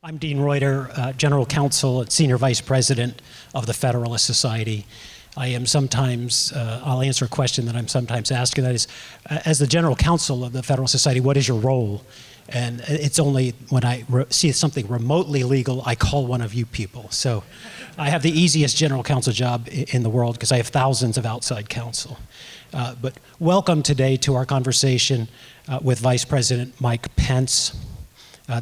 I'm Dean Reuter, General Counsel and Senior Vice President of the Federalist Society. I am sometimes, I'll answer a question that I'm sometimes asked, and that is, as the General Counsel of the Federalist Society, what is your role? And it's only when I see something remotely legal, I call one of you people. So I have the easiest General Counsel job in the world because I have thousands of outside counsel. But welcome today to our conversation with Vice President Mike Pence.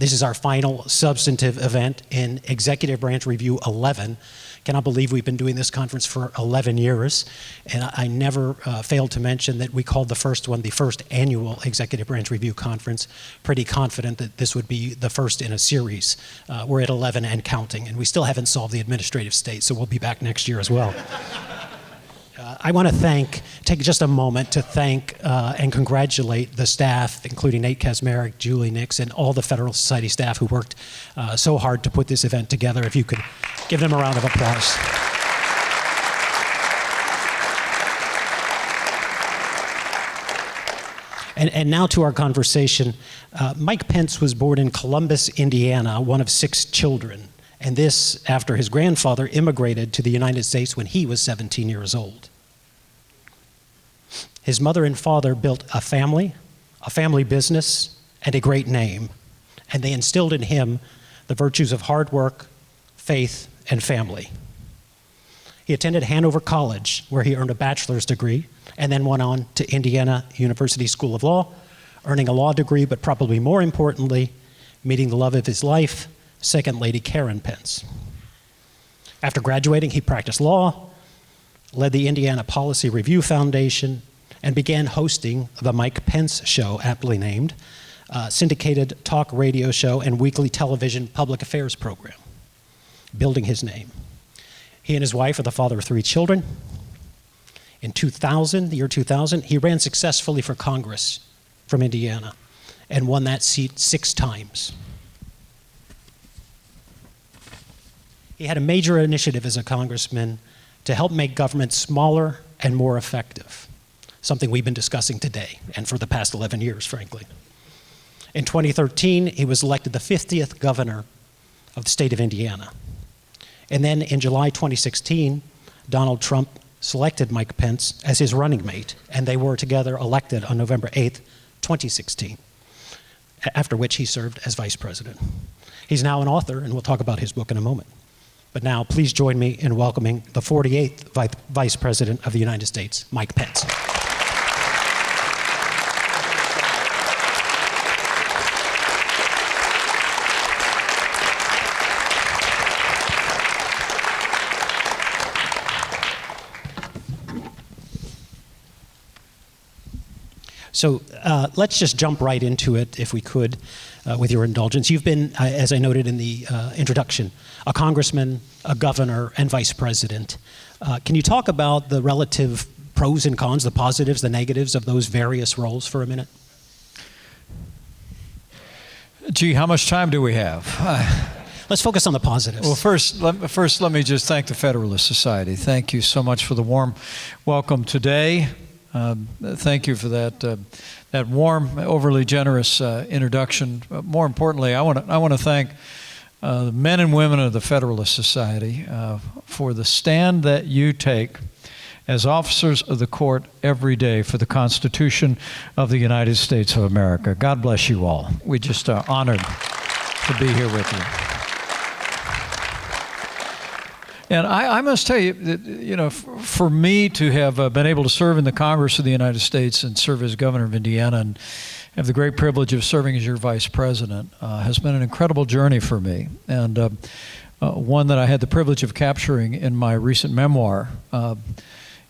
This is our final substantive event in Executive Branch Review 11. Cannot believe we've been doing this conference for 11 years. And I never failed to mention that we called the first one the first annual Executive Branch Review Conference. Pretty confident that this would be the first in a series. We're at 11 and counting, and we still haven't solved the administrative state, so we'll be back next year as well. I want to take just a moment to thank and congratulate the staff, including Nate Kasmerick, Julie Nix, and all the Federalist Society staff who worked so hard to put this event together. If you could give them a round of applause. And now to our conversation. Mike Pence was born in Columbus, Indiana, one of 6 children. And this after his grandfather immigrated to the United States when he was 17 years old. His mother and father built a family business, and a great name. And they instilled in him the virtues of hard work, faith, and family. He attended Hanover College, where he earned a bachelor's degree, and then went on to Indiana University School of Law, earning a law degree, but probably more importantly, meeting the love of his life, Second Lady Karen Pence. After graduating, he practiced law, led the Indiana Policy Review Foundation, and began hosting the Mike Pence Show, aptly named, syndicated talk radio show and weekly television public affairs program, building his name. He and his wife are the father of 3 children. In the year 2000, he ran successfully for Congress from Indiana and won that seat 6 times. He had a major initiative as a congressman to help make government smaller and more effective, something we've been discussing today and for the past 11 years, frankly. In 2013, he was elected the 50th governor of the state of Indiana. And then in July 2016, Donald Trump selected Mike Pence as his running mate, and they were together elected on November 8th, 2016, after which he served as vice president. He's now an author, and we'll talk about his book in a moment. But now, please join me in welcoming the 48th Vice President of the United States, Mike Pence. So let's just jump right into it, if we could, with your indulgence. You've been, as I noted in the introduction, a congressman, a governor, and vice president. Can you talk about the relative pros and cons, the positives, the negatives of those various roles for a minute? Gee, how much time do we have? Let's focus on the positives. Well, first, let me just thank the Federalist Society. Thank you so much for the warm welcome today. Thank you for that warm, overly generous introduction. More importantly, I want to thank the men and women of the Federalist Society for the stand that you take as officers of the court every day for the Constitution of the United States of America. God bless you all. We just are honored to be here with you. And I must tell you that, for me to have been able to serve in the Congress of the United States and serve as governor of Indiana and have the great privilege of serving as your vice president has been an incredible journey for me, and one that I had the privilege of capturing in my recent memoir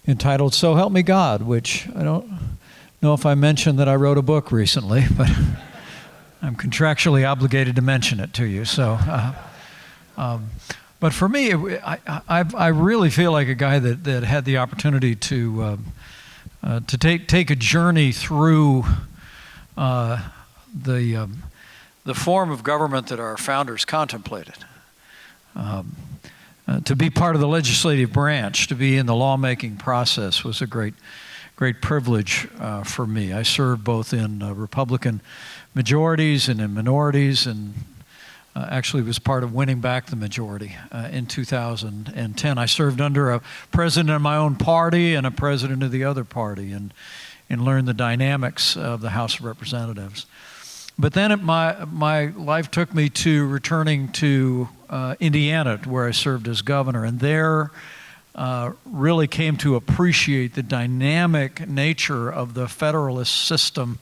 entitled So Help Me God, which I don't know if I mentioned that I wrote a book recently, but I'm contractually obligated to mention it to you. So. But for me, I really feel like a guy that had the opportunity to take a journey through the form of government that our founders contemplated. To be part of the legislative branch, to be in the lawmaking process was a great privilege for me. I served both in Republican majorities and in minorities, and actually was part of winning back the majority in 2010. I served under a president of my own party and a president of the other party, and learned the dynamics of the House of Representatives. But then my life took me to returning to Indiana, where I served as governor, and there really came to appreciate the dynamic nature of the Federalist system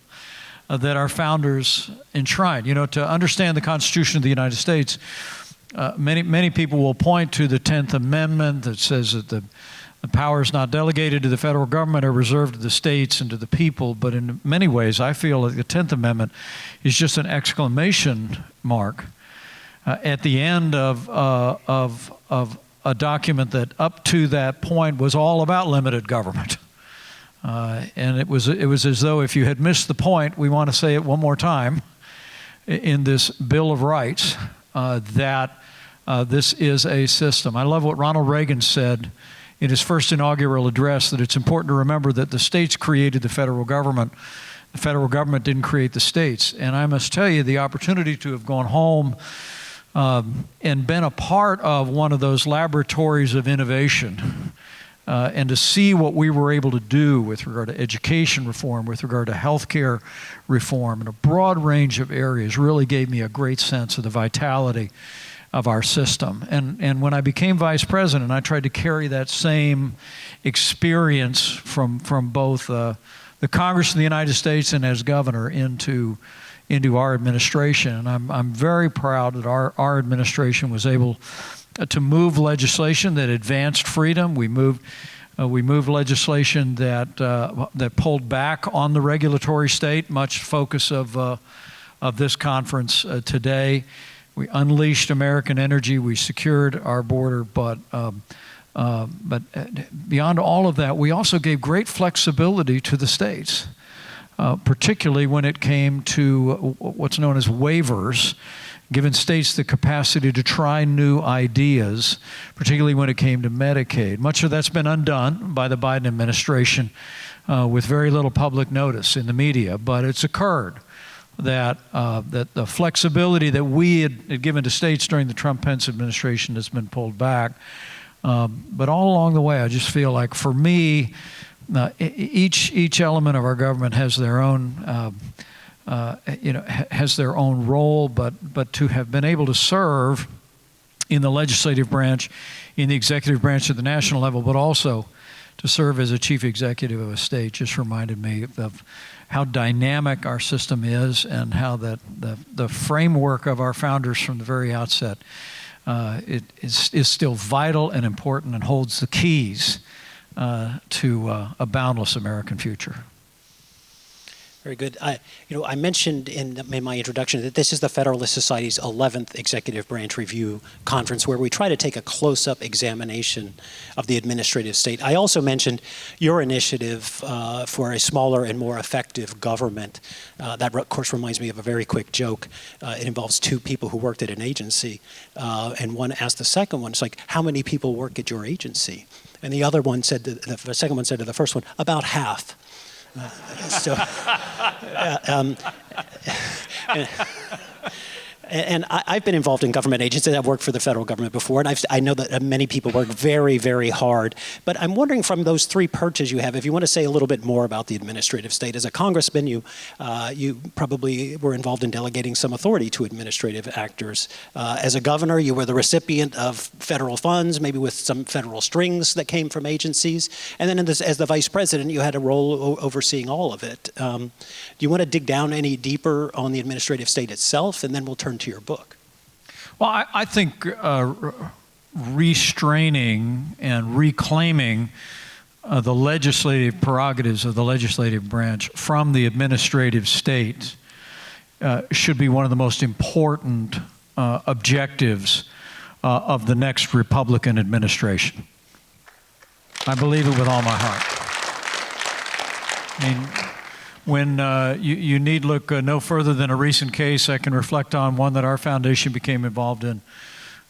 that our founders enshrined. You know, to understand the Constitution of the United States, many people will point to the 10th Amendment that says that the powers not delegated to the federal government are reserved to the states and to the people. But in many ways, I feel that the 10th Amendment is just an exclamation mark at the end of a document that up to that point was all about limited government. And it was as though if you had missed the point, we want to say it one more time in this Bill of Rights, that this is a system. I love what Ronald Reagan said in his first inaugural address, that it's important to remember that the states created the federal government. The federal government didn't create the states. And I must tell you, the opportunity to have gone home and been a part of one of those laboratories of innovation, and to see what we were able to do with regard to education reform, with regard to healthcare reform, and a broad range of areas, really gave me a great sense of the vitality of our system. And when I became vice president, I tried to carry that same experience from both the Congress of the United States and as governor into our administration. And I'm very proud that our administration was able to move legislation that advanced freedom. We moved legislation that pulled back on the regulatory state, much focus of this conference today. We unleashed American energy. We secured our border, but beyond all of that, we also gave great flexibility to the states, particularly when it came to what's known as waivers, giving states the capacity to try new ideas, particularly when it came to Medicaid. Much of that's been undone by the Biden administration with very little public notice in the media, but it's occurred that the flexibility that we had given to states during the Trump-Pence administration has been pulled back. But all along the way, I just feel like, for me, each element of our government has their own has their own role, but to have been able to serve in the legislative branch, in the executive branch at the national level, but also to serve as a chief executive of a state just reminded me of how dynamic our system is, and how that the framework of our founders from the very outset it is still vital and important, and holds the keys to a boundless American future. Very good. I mentioned in my introduction that this is the Federalist Society's 11th Executive Branch Review Conference, where we try to take a close-up examination of the administrative state. I also mentioned your initiative for a smaller and more effective government. That, of course, reminds me of a very quick joke. It involves two people who worked at an agency, and one asked the second one, it's like, how many people work at your agency? And the other one said, the second one said to the first one, about half. And I've been involved in government agencies. I've worked for the federal government before, and I know that many people work very, very hard. But I'm wondering, from those three perches you have, if you want to say a little bit more about the administrative state. As a congressman, you probably were involved in delegating some authority to administrative actors. As a governor, you were the recipient of federal funds, maybe with some federal strings that came from agencies. And then as the vice president, you had a role overseeing all of it. Do you want to dig down any deeper on the administrative state itself, and then we'll turn to your book? Well, I think restraining and reclaiming the legislative prerogatives of the legislative branch from the administrative state should be one of the most important objectives of the next Republican administration. I believe it with all my heart. I mean, when you need look no further than a recent case, I can reflect on one that our foundation became involved in,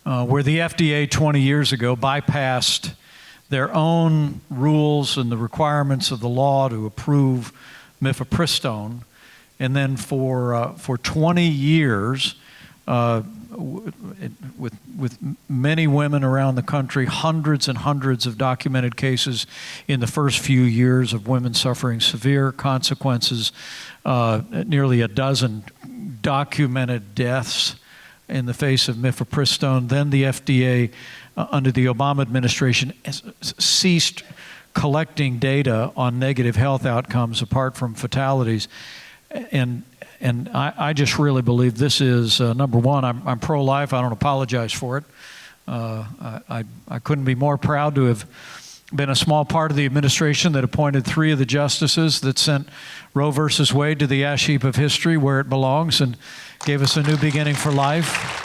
where the FDA 20 years ago bypassed their own rules and the requirements of the law to approve mifepristone, and then for 20 years with many women around the country, hundreds and hundreds of documented cases in the first few years of women suffering severe consequences, nearly a dozen documented deaths in the face of mifepristone. Then the FDA, under the Obama administration, ceased collecting data on negative health outcomes apart from fatalities. And I just really believe this is, number one, I'm pro-life. I don't apologize for it. I couldn't be more proud to have been a small part of the administration that appointed 3 of the justices that sent Roe versus Wade to the ash heap of history where it belongs and gave us a new beginning for life.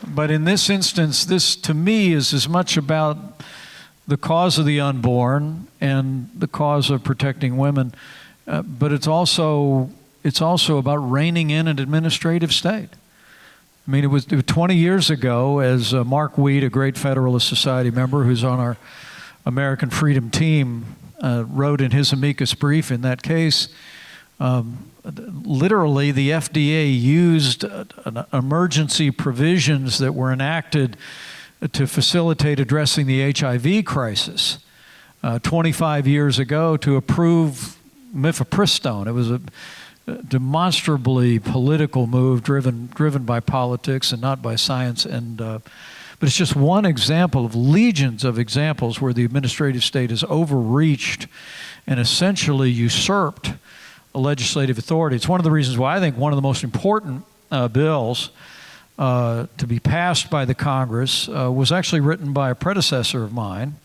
But in this instance, this to me is as much about the cause of the unborn and the cause of protecting women, but it's also about reining in an administrative state. I mean, it was 20 years ago, as Mark Weed, a great Federalist Society member who's on our American Freedom team, wrote in his amicus brief in that case, literally the FDA used emergency provisions that were enacted to facilitate addressing the HIV crisis 25 years ago to approve mifepristone. It was a demonstrably political move driven by politics and not by science. But it's just one example of legions of examples where the administrative state has overreached and essentially usurped legislative authority. It's one of the reasons why I think one of the most important bills to be passed by the Congress was actually written by a predecessor of mine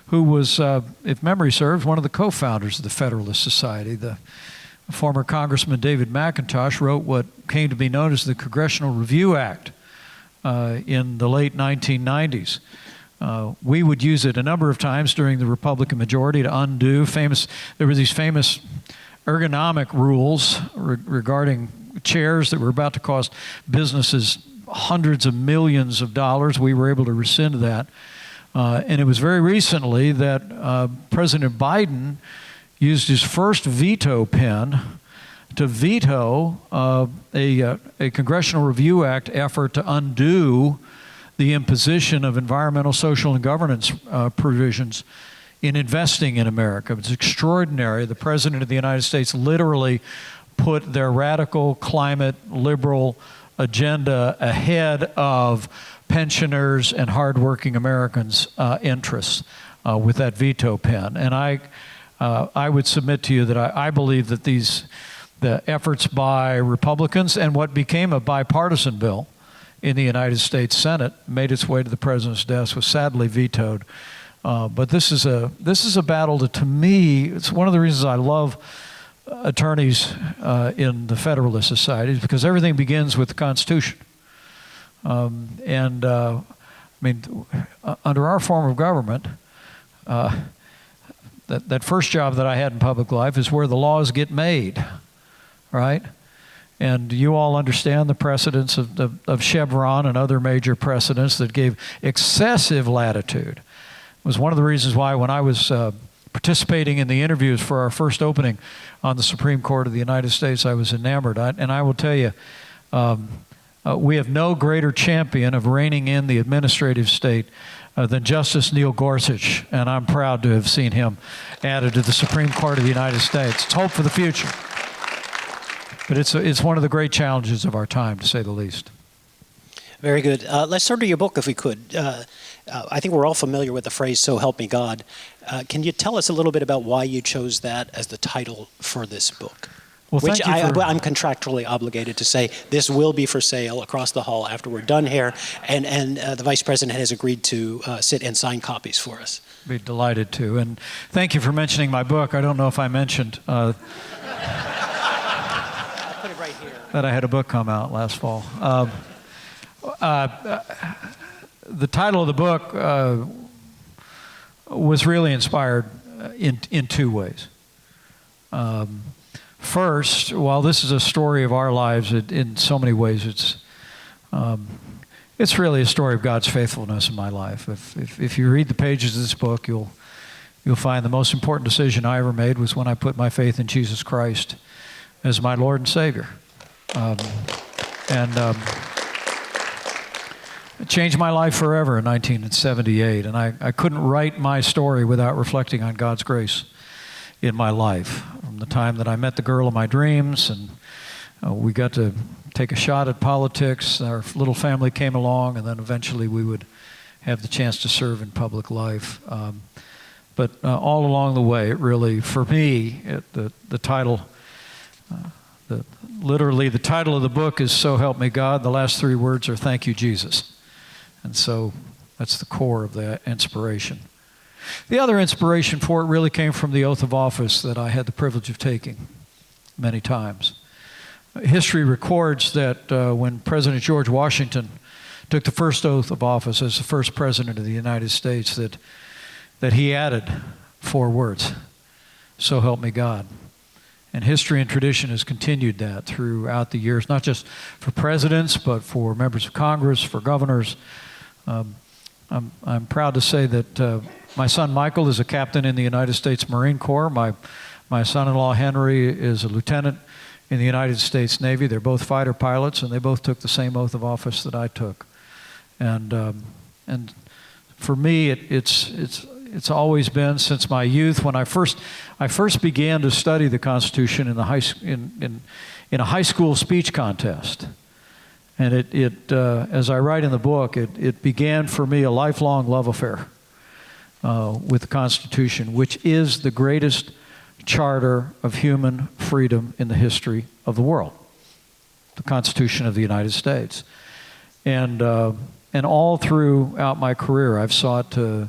who was, if memory serves, one of the co-founders of the Federalist Society. The former Congressman David McIntosh wrote what came to be known as the Congressional Review Act in the late 1990s. We would use it a number of times during the Republican majority to undo there were these famous ergonomic rules regarding chairs that were about to cost businesses hundreds of millions of dollars. We were able to rescind that. And it was very recently that President Biden used his first veto pen to veto a Congressional Review Act effort to undo the imposition of environmental, social, and governance provisions in investing in America. It's extraordinary. The President of the United States literally put their radical climate liberal agenda ahead of pensioners and hardworking Americans' interests with that veto pen. And I would submit to you that I believe that the efforts by Republicans and what became a bipartisan bill in the United States Senate made its way to the President's desk, was sadly vetoed. But this is a battle that, to me, it's one of the reasons I love attorneys in the Federalist Society, because everything begins with the Constitution. I mean, under our form of government, that first job that I had in public life is where the laws get made, right? And you all understand the precedents of Chevron and other major precedents that gave excessive latitude. It was one of the reasons why when I was participating in the interviews for our first opening on the Supreme Court of the United States, I was enamored. And I will tell you, we have no greater champion of reining in the administrative state than Justice Neil Gorsuch, and I'm proud to have seen him added to the Supreme Court of the United States. It's hope for the future. But it's one of the great challenges of our time, to say the least. Very good. Let's turn to your book, if we could. I think we're all familiar with the phrase, "So help me God." Can you tell us a little bit about why you chose that as the title for this book? Well, Which I'm contractually obligated to say this will be for sale across the hall after we're done here, and the Vice President has agreed to sit and sign copies for us. Be delighted to. And thank you for mentioning my book. I don't know if I mentioned I put it right here. that I had a book come out last fall. The title of the book was really inspired in two ways. First, while this is a story of our lives, in so many ways it's really a story of God's faithfulness in my life. If you read the pages of this book, you'll find the most important decision I ever made was when I put my faith in Jesus Christ as my Lord and Savior. It changed my life forever in 1978, and I couldn't write my story without reflecting on God's grace in my life. From the time that I met the girl of my dreams, and we got to take a shot at politics, our little family came along, and then eventually we would have the chance to serve in public life. But all along the way, it really, for me, the title, literally the title of the book is "So Help Me God." The last three words are "Thank you, Jesus." And so that's the core of the inspiration. The other inspiration for it really came from the oath of office that I had the privilege of taking many times. History records that when President George Washington took the first oath of office as the first president of the United States, that he added 4 words, "So help me God." And history and tradition has continued that throughout the years, not just for presidents, but for members of Congress, for governors. I'm proud to say that my son Michael is a captain in the United States Marine Corps. My son-in-law Henry is a lieutenant in the United States Navy. They're both fighter pilots, and they both took the same oath of office that I took. And for me, it's always been since my youth. When I first began to study the Constitution in a high school speech contest. And as I write in the book, it began for me a lifelong love affair with the Constitution, which is the greatest charter of human freedom in the history of the world, the Constitution of the United States. And all throughout my career, I've sought to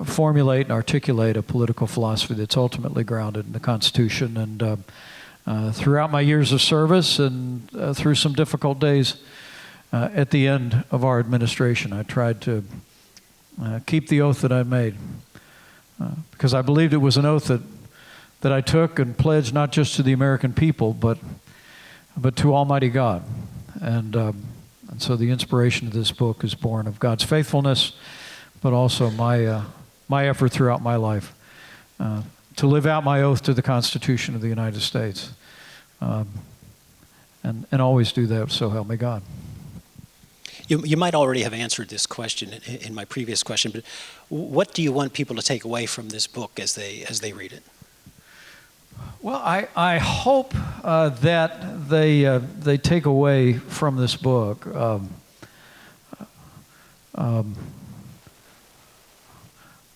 formulate and articulate a political philosophy that's ultimately grounded in the Constitution. And throughout my years of service and through some difficult days at the end of our administration, I tried to keep the oath that I made because I believed it was an oath that I took and pledged not just to the American people, but to Almighty God. And so the inspiration of this book is born of God's faithfulness, but also my effort throughout my life to live out my oath to the Constitution of the United States, and always do that, so help me God. You might already have answered this question in my previous question, but what do you want people to take away from this book as they read it? Well, I hope that they take away from this book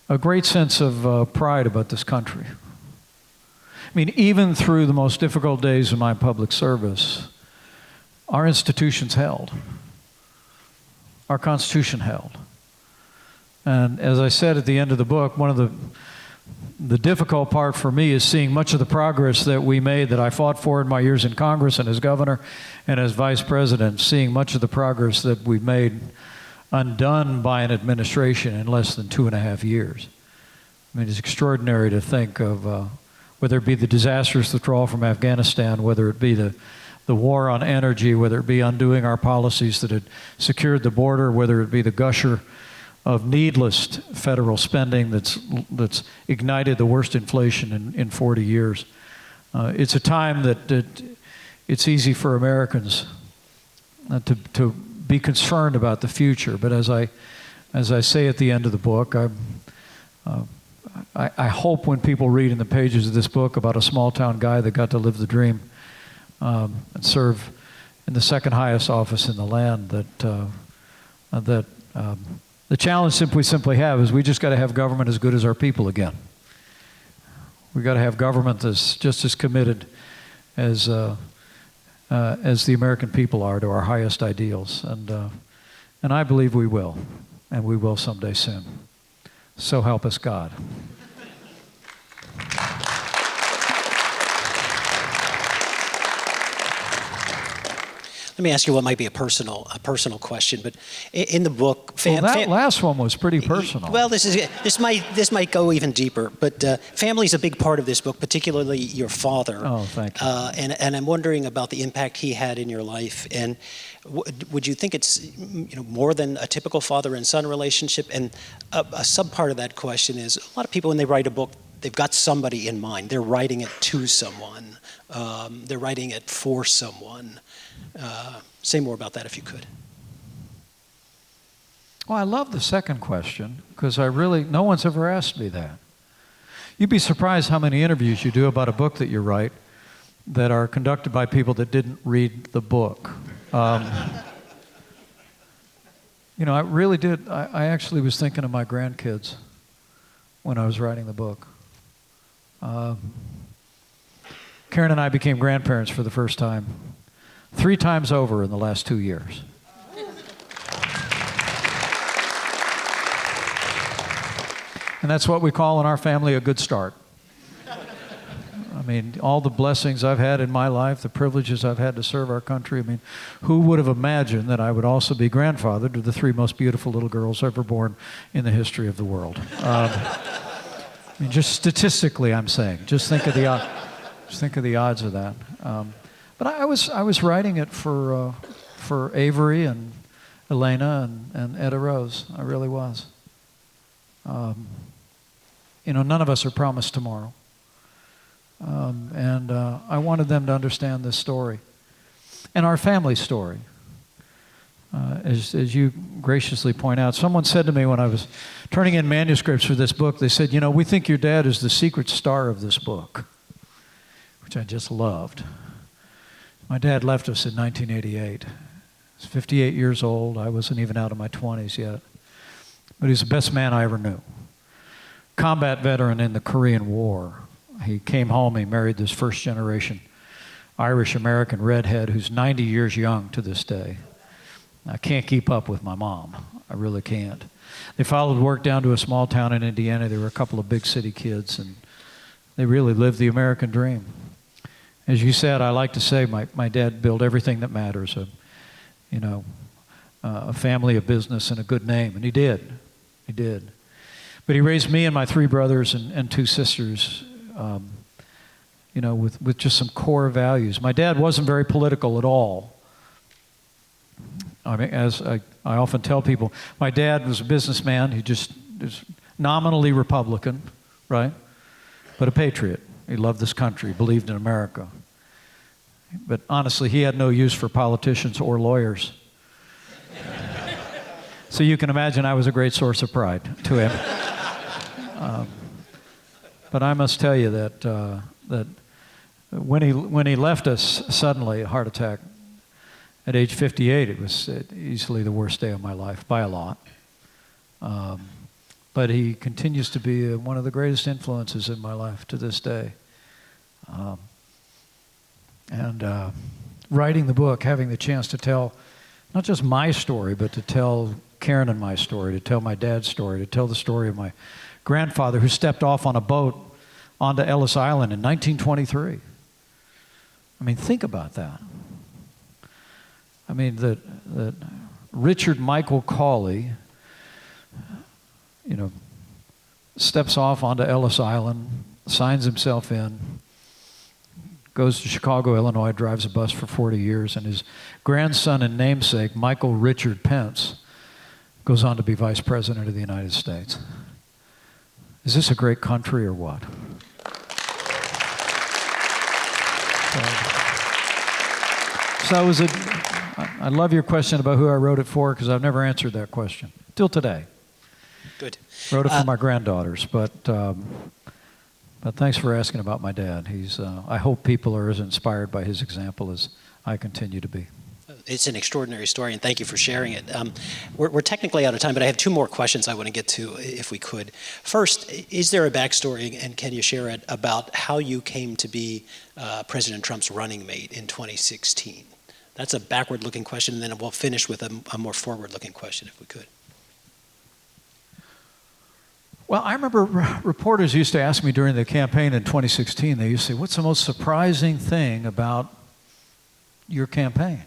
a great sense of pride about this country. I mean, even through the most difficult days of my public service, our institutions held. Our Constitution held. And as I said at the end of the book, one of the difficult part for me is seeing much of the progress that we made, that I fought for in my years in Congress and as governor and as vice president, seeing much of the progress that we've made undone by an administration in less than 2.5 years. I mean, it's extraordinary to think of whether it be the disastrous withdrawal from Afghanistan, whether it be the war on energy, whether it be undoing our policies that had secured the border, whether it be the gusher of needless federal spending that's ignited the worst inflation in 40 years. It's a time that it's easy for Americans to be concerned about the future. But as I say at the end of the book, I hope when people read in the pages of this book about a small town guy that got to live the dream and serve in the second highest office in the land, that the challenge simply have is we just got to have government as good as our people again. We got to have government that's just as committed as the American people are to our highest ideals, and I believe we will, and we will someday soon. So help us God. Let me ask you what might be a personal question, but in the book, that last one was pretty personal. Well, this might go even deeper, but family's a big part of this book, particularly your father. Oh, thank you. And I'm wondering about the impact he had in your life, and would you think it's more than a typical father and son relationship? And a sub part of that question is, a lot of people when they write a book, they've got somebody in mind. They're writing it to someone. They're writing it for someone. Say more about that if you could. Well, I love the second question because no one's ever asked me that. You'd be surprised how many interviews you do about a book that you write that are conducted by people that didn't read the book. I really did. I actually was thinking of my grandkids when I was writing the book. Karen and I became grandparents for the first time 3 times over in the last 2 years. And that's what we call in our family a good start. I mean, all the blessings I've had in my life, the privileges I've had to serve our country. I mean, who would have imagined that I would also be grandfather to the 3 most beautiful little girls ever born in the history of the world? I mean, just statistically, I'm saying. Just think of the odds of that. But I was writing it for Avery and Elena and Etta Rose. I really was. None of us are promised tomorrow. And I wanted them to understand this story and our family story. As you graciously point out, someone said to me when I was turning in manuscripts for this book, they said, we think your dad is the secret star of this book, which I just loved. My dad left us in 1988. He was 58 years old. I wasn't even out of my 20s yet. But he's the best man I ever knew. Combat veteran in the Korean War. He came home, he married this first-generation Irish-American redhead who's 90 years young to this day. I can't keep up with my mom. I really can't. They followed work down to a small town in Indiana. There were a couple of big city kids, and they really lived the American dream. As you said, I like to say my dad built everything that matters, a family, a business, and a good name, and he did. He did. But he raised me and my 3 brothers and 2 sisters, with just some core values. My dad wasn't very political at all. I mean, as I often tell people, my dad was a businessman. He just was nominally Republican, right? But a patriot. He loved this country, believed in America. But honestly, he had no use for politicians or lawyers. So you can imagine I was a great source of pride to him. But I must tell you that when he left us suddenly, a heart attack, at age 58, it was easily the worst day of my life, by a lot. But he continues to be one of the greatest influences in my life to this day. Writing the book, having the chance to tell not just my story, but to tell Karen and my story, to tell my dad's story, to tell the story of my grandfather who stepped off on a boat onto Ellis Island in 1923. I mean, think about that. I mean, that Richard Michael Cawley, steps off onto Ellis Island, signs himself in, goes to Chicago, Illinois, drives a bus for 40 years, and his grandson and namesake, Michael Richard Pence, goes on to be Vice President of the United States. Is this a great country or what? I love your question about who I wrote it for, because I've never answered that question till today. Good. Wrote it for my granddaughters, but thanks for asking about my dad. I hope people are as inspired by his example as I continue to be. It's an extraordinary story, and thank you for sharing it. We're technically out of time, but I have 2 more questions I want to get to, if we could. First, is there a backstory, and can you share it, about how you came to be President Trump's running mate in 2016? That's a backward-looking question, and then we'll finish with a more forward-looking question, if we could. Well, I remember reporters used to ask me during the campaign in 2016, they used to say, what's the most surprising thing about your campaign,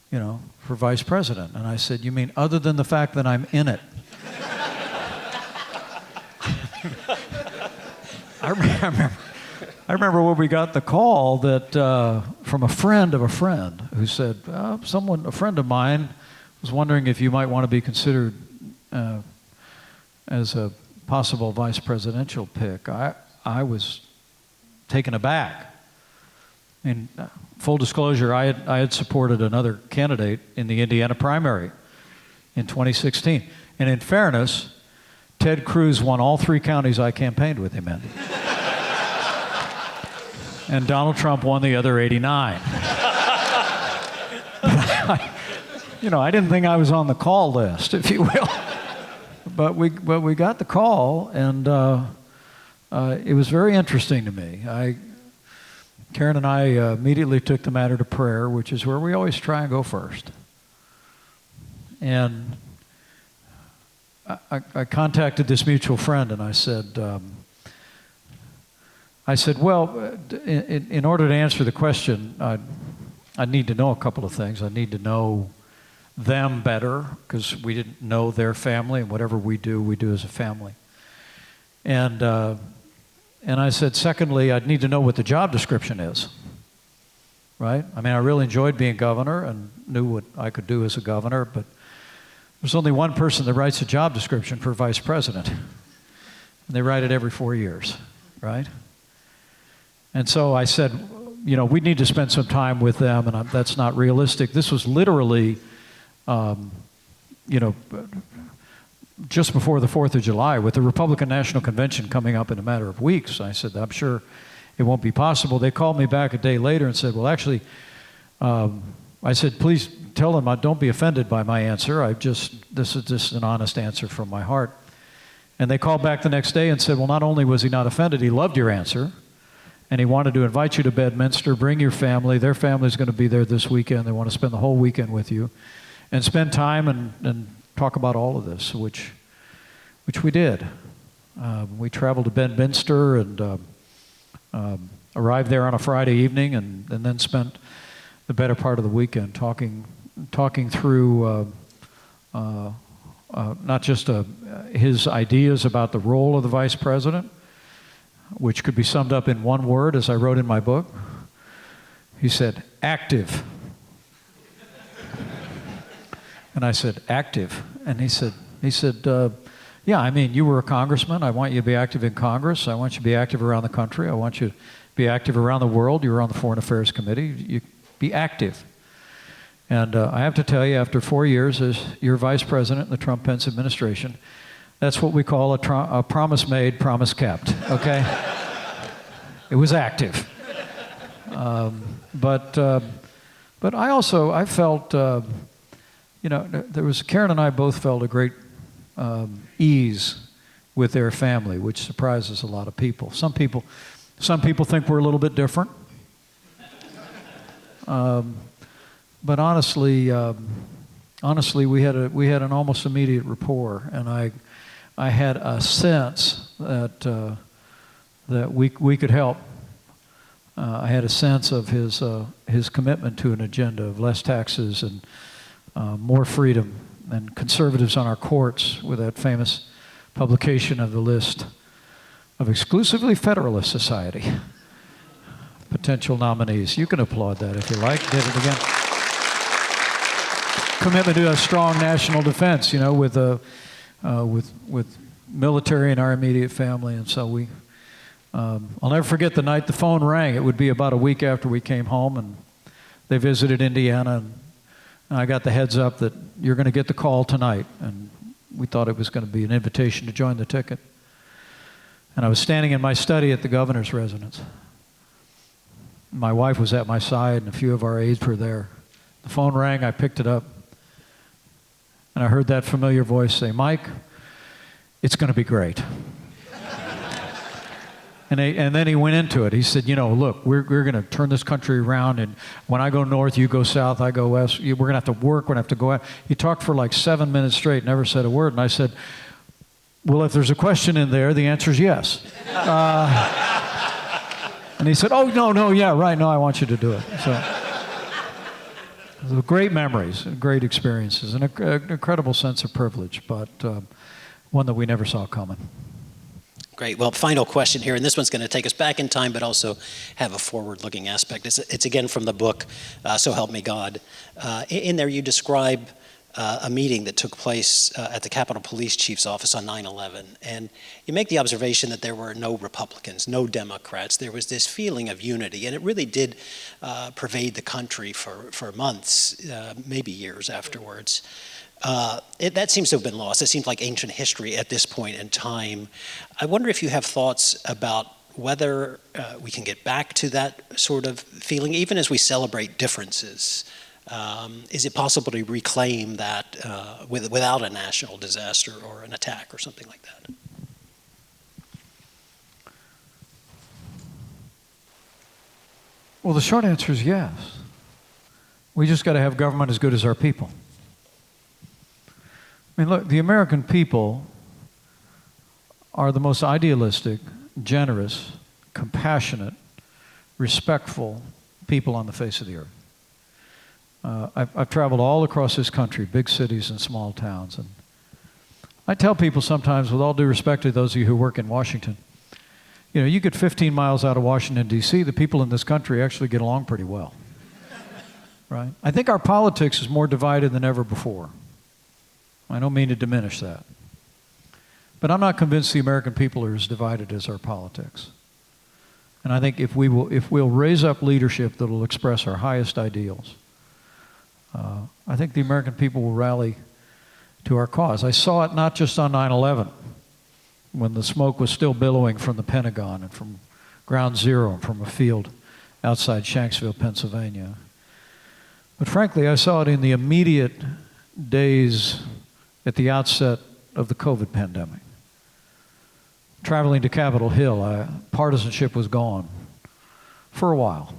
for vice president? And I said, you mean other than the fact that I'm in it? I remember when we got the call that from a friend of a friend who said, a friend of mine was wondering if you might want to be considered as a possible vice presidential pick, I was taken aback. In full disclosure, I had supported another candidate in the Indiana primary in 2016. And in fairness, Ted Cruz won all 3 counties I campaigned with him in. And Donald Trump won the other 89. I didn't think I was on the call list, if you will. But we got the call, and it was very interesting to me. Karen and I immediately took the matter to prayer, which is where we always try and go first. And I contacted this mutual friend, and I said, well, in order to answer the question, I need to know a couple of things. I need to know them better, because we didn't know their family, and whatever we do as a family. And I said, secondly, I'd need to know what the job description is, right? I mean, I really enjoyed being governor and knew what I could do as a governor, but there's only one person that writes a job description for vice president. And they write it every 4 years, right? And so I said, we need to spend some time with them, and that's not realistic. This was literally, just before the 4th of July, with the Republican National Convention coming up in a matter of weeks. I said, I'm sure it won't be possible. They called me back a day later and said, well, actually, I said, please tell them don't be offended by my answer. This is just an honest answer from my heart. And they called back the next day and said, well, not only was he not offended, he loved your answer. And he wanted to invite you to Bedminster, bring your family. Their family's going to be there this weekend. They want to spend the whole weekend with you and spend time and talk about all of this, which we did. We traveled to Bedminster and arrived there on a Friday evening and then spent the better part of the weekend talking through not just his ideas about the role of the vice president, which could be summed up in one word, as I wrote in my book. He said, active. And I said, active. And he said, yeah, I mean, you were a congressman. I want you to be active in Congress. I want you to be active around the country. I want you to be active around the world. You were on the Foreign Affairs Committee. You be active. And I have to tell you, after 4 years as your vice president in the Trump-Pence administration, that's what we call a promise made, promise kept, okay? It was active. But I felt, Karen and I both felt a great ease with their family, which surprises a lot of people. Some people think we're a little bit different. But honestly, we had an almost immediate rapport, and I had a sense that we could help. I had a sense of his commitment to an agenda of less taxes and more freedom, and conservatives on our courts, with that famous publication of the list of exclusively Federalist Society potential nominees. You can applaud that if you like. Did it again. Commitment to a strong national defense, with military in our immediate family. And so I'll never forget the night the phone rang. It would be about a week after we came home, and they visited Indiana, and I got the heads up that you're going to get the call tonight. And we thought it was going to be an invitation to join the ticket. And I was standing in my study at the governor's residence. My wife was at my side, and a few of our aides were there. The phone rang, I picked it up, and I heard that familiar voice say, Mike, it's going to be great. And then he went into it. He said, look, we're going to turn this country around, and when I go north, you go south, I go west. We're going to have to work, we're going to have to go out. He talked for like 7 minutes straight, never said a word, and I said, well, if there's a question in there, the answer is yes. And he said, oh, no, yeah, right, no, I want you to do it. So great memories, great experiences, and an incredible sense of privilege, but one that we never saw coming. Great. Well, final question here, and this one's going to take us back in time, but also have a forward-looking aspect. It's again from the book, So Help Me God. In there you describe a meeting that took place at the Capitol Police Chief's office on 9/11. And you make the observation that there were no Republicans, no Democrats. There was this feeling of unity, and it really did pervade the country for months, maybe years afterwards. That seems to have been lost. It seems like ancient history at this point in time. I wonder if you have thoughts about whether we can get back to that sort of feeling, even as we celebrate differences. Is it possible to reclaim that without a national disaster or an attack or something like that? Well, the short answer is yes. We just got to have government as good as our people. I mean, look, the American people are the most idealistic, generous, compassionate, respectful people on the face of the earth. I've traveled all across this country, big cities and small towns, and I tell people sometimes, with all due respect to those of you who work in Washington, you know, you get 15 miles out of Washington, D.C., the people in this country actually get along pretty well, right? I think our politics is more divided than ever before. I don't mean to diminish that. But I'm not convinced the American people are as divided as our politics. And I think if we'll raise up leadership that will express our highest ideals, I think the American people will rally to our cause. I saw it not just on 9/11, when the smoke was still billowing from the Pentagon and from Ground Zero and from a field outside Shanksville, Pennsylvania. But frankly, I saw it in the immediate days at the outset of the COVID pandemic. Traveling to Capitol Hill, partisanship was gone for a while.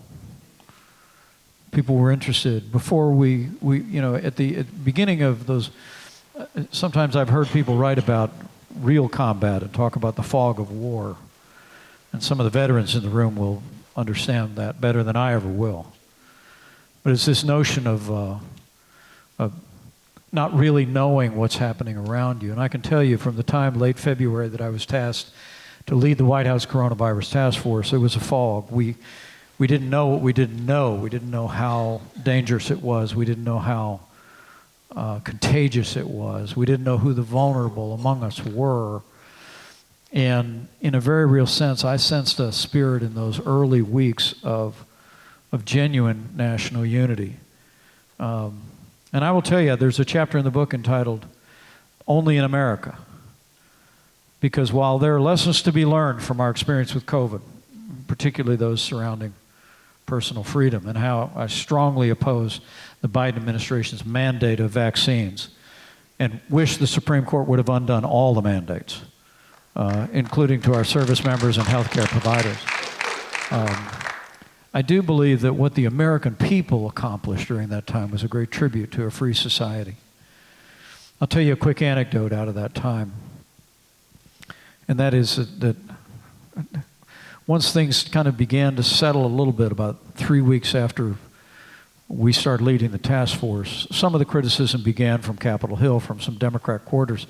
People were interested. Before we you know, at the beginning of those, sometimes I've heard people write about real combat and talk about the fog of war. And some of the veterans in the room will understand that better than I ever will. But it's this notion of not really knowing what's happening around you. And I can tell you from the time late February that I was tasked to lead the White House Coronavirus Task Force, it was a fog. We didn't know what we didn't know. We didn't know how dangerous it was. We didn't know how contagious it was. We didn't know who the vulnerable among us were. And in a very real sense, I sensed a spirit in those early weeks of genuine national unity. And I will tell you, there's a chapter in the book entitled Only in America. Because while there are lessons to be learned from our experience with COVID, particularly those surrounding personal freedom and how I strongly oppose the Biden administration's mandate of vaccines and wish the Supreme Court would have undone all the mandates, including to our service members and healthcare providers. I do believe that what the American people accomplished during that time was a great tribute to a free society. I'll tell you a quick anecdote out of that time. And that is that once things kind of began to settle a little bit, about 3 weeks after we started leading the task force, some of the criticism began from Capitol Hill, from some Democrat quarters.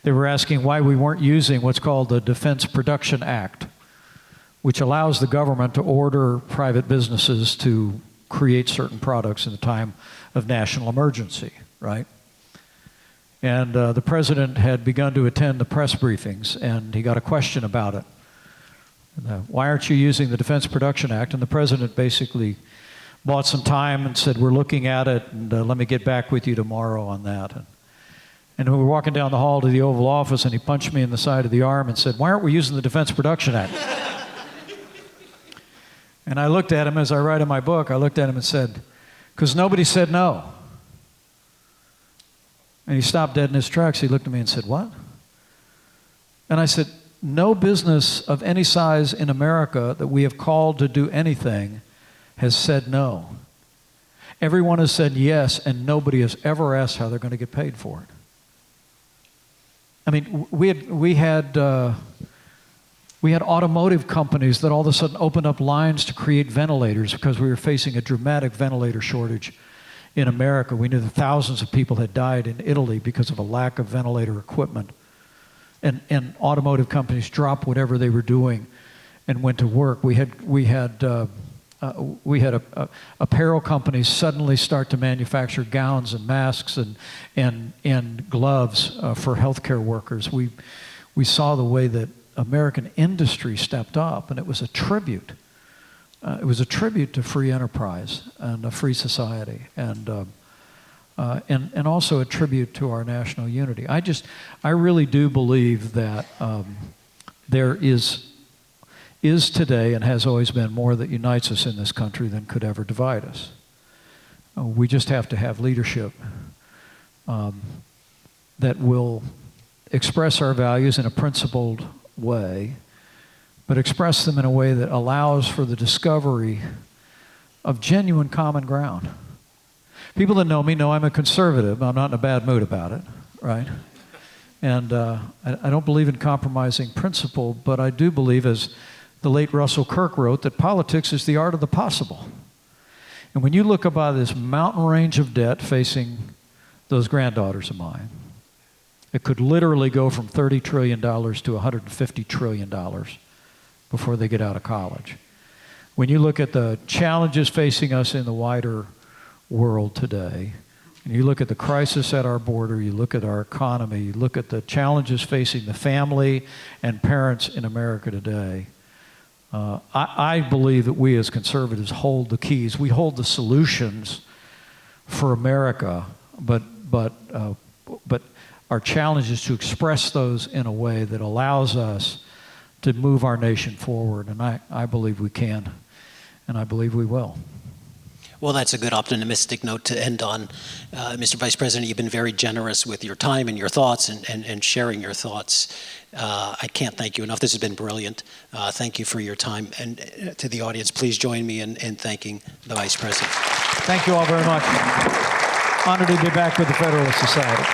They were asking why we weren't using what's called the Defense Production Act, which allows the government to order private businesses to create certain products in a time of national emergency, right? And the president had begun to attend the press briefings, and he got a question about it. Why aren't you using the Defense Production Act? And the president basically bought some time and said, we're looking at it, and let me get back with you tomorrow on that. And we were walking down the hall to the Oval Office, and he punched me in the side of the arm and said, why aren't we using the Defense Production Act? And I looked at him, as I write in my book, I looked at him and said, because nobody said no. And he stopped dead in his tracks. He looked at me and said, what? And I said, no business of any size in America that we have called to do anything has said no. Everyone has said yes, and nobody has ever asked how they're going to get paid for it. I mean, we had automotive companies that all of a sudden opened up lines to create ventilators because we were facing a dramatic ventilator shortage in America. We knew that thousands of people had died in Italy because of a lack of ventilator equipment. And automotive companies dropped whatever they were doing and went to work. We had we had apparel companies suddenly start to manufacture gowns and masks and gloves for healthcare workers. We saw the way that American industry stepped up, and it was a tribute. It was a tribute to free enterprise and a free society, and also a tribute to our national unity. I really do believe that there is today and has always been more that unites us in this country than could ever divide us. We just have to have leadership that will express our values in a principled way, but express them in a way that allows for the discovery of genuine common ground. People that know me know I'm a conservative. I'm not in a bad mood about it, right? And I don't believe in compromising principle, but I do believe, as the late Russell Kirk wrote, that politics is the art of the possible. And when you look about this mountain range of debt facing those granddaughters of mine, it could literally go from $30 trillion to $150 trillion before they get out of college. When you look at the challenges facing us in the wider world today, and you look at the crisis at our border, you look at our economy, you look at the challenges facing the family and parents in America today, I believe that we as conservatives hold the keys. We hold the solutions for America, but our challenge is to express those in a way that allows us to move our nation forward, and I believe we can, and I believe we will. Well, that's a good optimistic note to end on. Mr. Vice President, you've been very generous with your time and your thoughts and sharing your thoughts. I can't thank you enough. This has been brilliant. Thank you for your time. And to the audience, please join me in thanking the Vice President. Thank you all very much. Honored to be back with the Federalist Society.